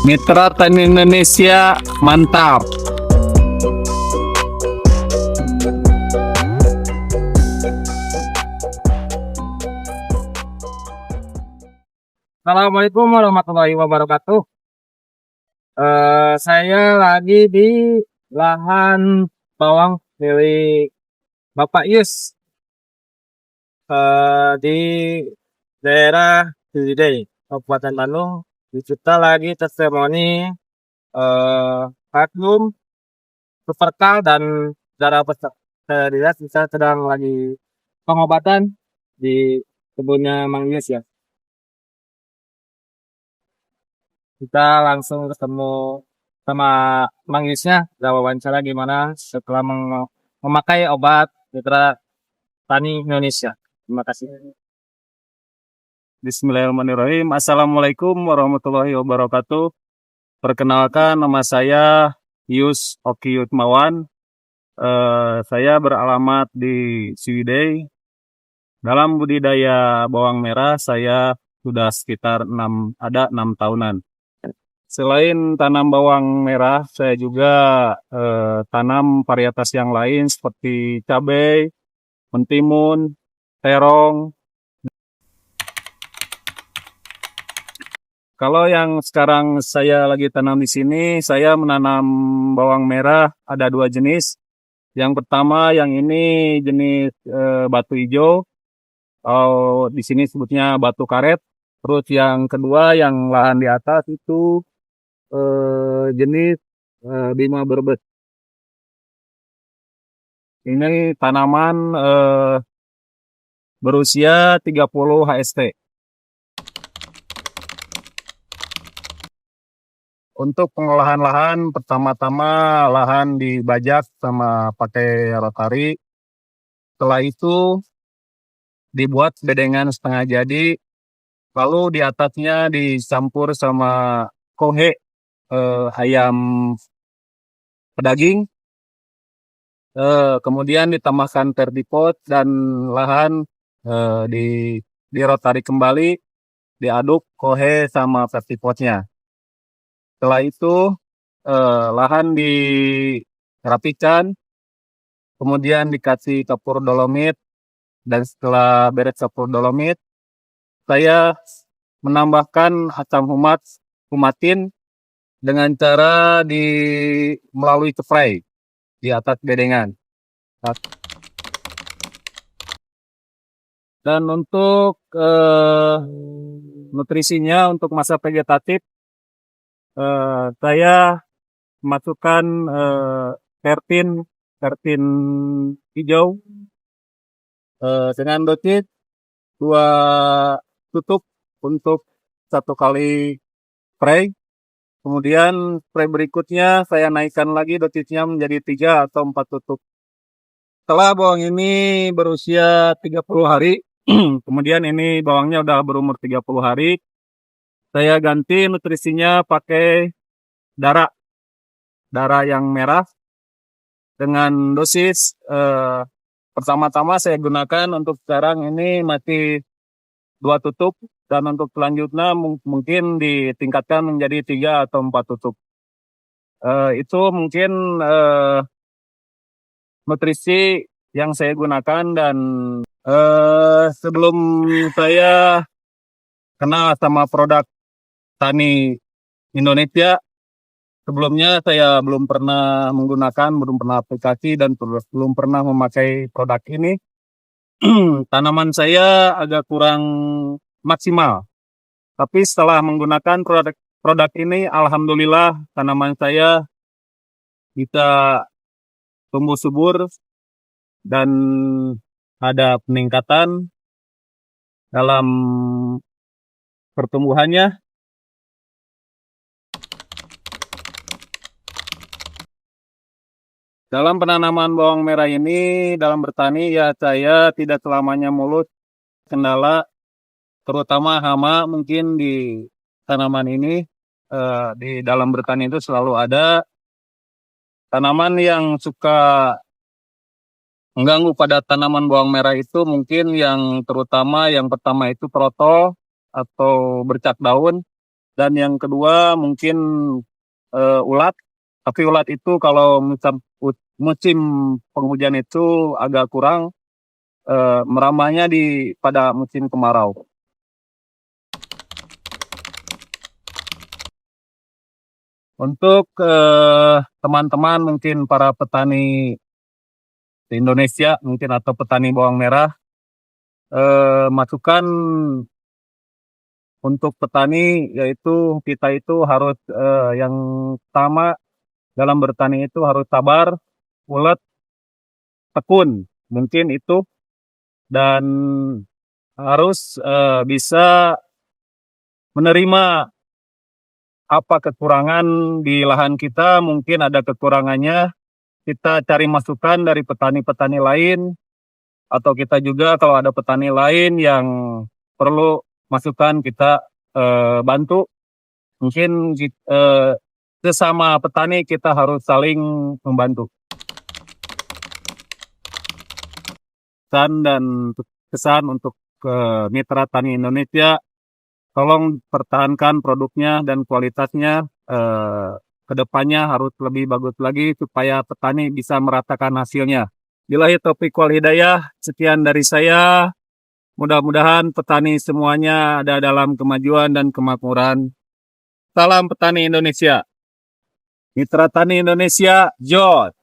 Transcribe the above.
Mitra Tani Indonesia mantap. Assalamualaikum warahmatullahi wabarakatuh. Saya lagi di lahan bawang milik Bapak Yus di daerah Ciwidey, Kabupaten Bandung. Kita lagi testimoni vakum, superkal dan darah besar. Saya lihat kita sedang lagi pengobatan di kebunnya Mang Yus ya. Kita langsung ketemu sama Mang Yusnya, kita wawancara gimana setelah memakai obat Mitra Tani Indonesia. Terima kasih. Bismillahirrahmanirrahim. Assalamualaikum warahmatullahi wabarakatuh. Perkenalkan, nama saya Yus Oki Yutmawan. Saya beralamat di Ciwidey. Dalam budidaya bawang merah saya sudah sekitar 6 tahunan. Selain tanam bawang merah, saya juga tanam varietas yang lain seperti cabai, mentimun, terong. Kalau yang sekarang saya lagi tanam di sini, saya menanam bawang merah ada 2 jenis. Yang pertama yang ini jenis batu hijau, atau di sini sebutnya batu karet. Terus yang kedua yang lahan di atas itu jenis Bima Brebes. Ini tanaman berusia 30 HST. Untuk pengolahan lahan, pertama-tama lahan dibajak sama pakai rotari. Setelah itu dibuat bedengan setengah jadi, lalu di atasnya dicampur sama kohe ayam pedaging, kemudian ditambahkan perdipot dan lahan di rotari kembali, diaduk kohe sama perdipotnya. Setelah itu lahan dirapikan, kemudian dikasih kapur dolomit, dan setelah beres kapur dolomit, saya menambahkan asam humatin dengan cara melalui spray di atas bedengan. Dan untuk nutrisinya untuk masa vegetatif, saya masukkan terpin hijau dengan dosis 2 tutup untuk 1 kali spray. Kemudian spray berikutnya saya naikkan lagi dosisnya menjadi 3 atau 4 tutup. Setelah bawang ini berusia 30 hari, kemudian ini bawangnya udah berumur 30 hari, saya ganti nutrisinya pakai darah yang merah dengan dosis pertama-tama saya gunakan untuk sekarang ini masih 2 tutup, dan untuk selanjutnya mungkin ditingkatkan menjadi 3 atau 4 tutup. Itu mungkin nutrisi yang saya gunakan. Dan sebelum saya kenal sama produk Tani Indonesia, sebelumnya saya belum pernah menggunakan, belum pernah aplikasi, dan belum pernah memakai produk ini. Tanaman saya agak kurang maksimal. Tapi setelah menggunakan produk ini, alhamdulillah tanaman saya bisa tumbuh subur dan ada peningkatan dalam pertumbuhannya. Dalam penanaman bawang merah ini, dalam bertani ya saya tidak selamanya mulus kendala, terutama hama mungkin di tanaman ini. Di dalam bertani itu selalu ada tanaman yang suka mengganggu pada tanaman bawang merah itu, mungkin yang terutama yang pertama itu proto atau bercak daun. Dan yang kedua mungkin ulat. Tapi ulat itu kalau musim penghujan itu agak kurang, meramanya pada musim kemarau. Untuk teman-teman mungkin para petani di Indonesia mungkin atau petani bawang merah, masukan untuk petani yaitu kita itu harus yang pertama dalam bertani itu harus sabar, ulet, tekun, mungkin itu, dan harus bisa menerima apa kekurangan di lahan kita. Mungkin ada kekurangannya, kita cari masukan dari petani-petani lain, atau kita juga kalau ada petani lain yang perlu masukan kita bantu. Mungkin sesama petani kita harus saling membantu. Kesan untuk mitra tani Indonesia, tolong pertahankan produknya dan kualitasnya. Kedepannya harus lebih bagus lagi supaya petani bisa merasakan hasilnya. Billahi taufiq wal hidayah, sekian dari saya. Mudah-mudahan petani semuanya ada dalam kemajuan dan kemakmuran. Salam petani Indonesia. Mitra Tani Indonesia, Jod.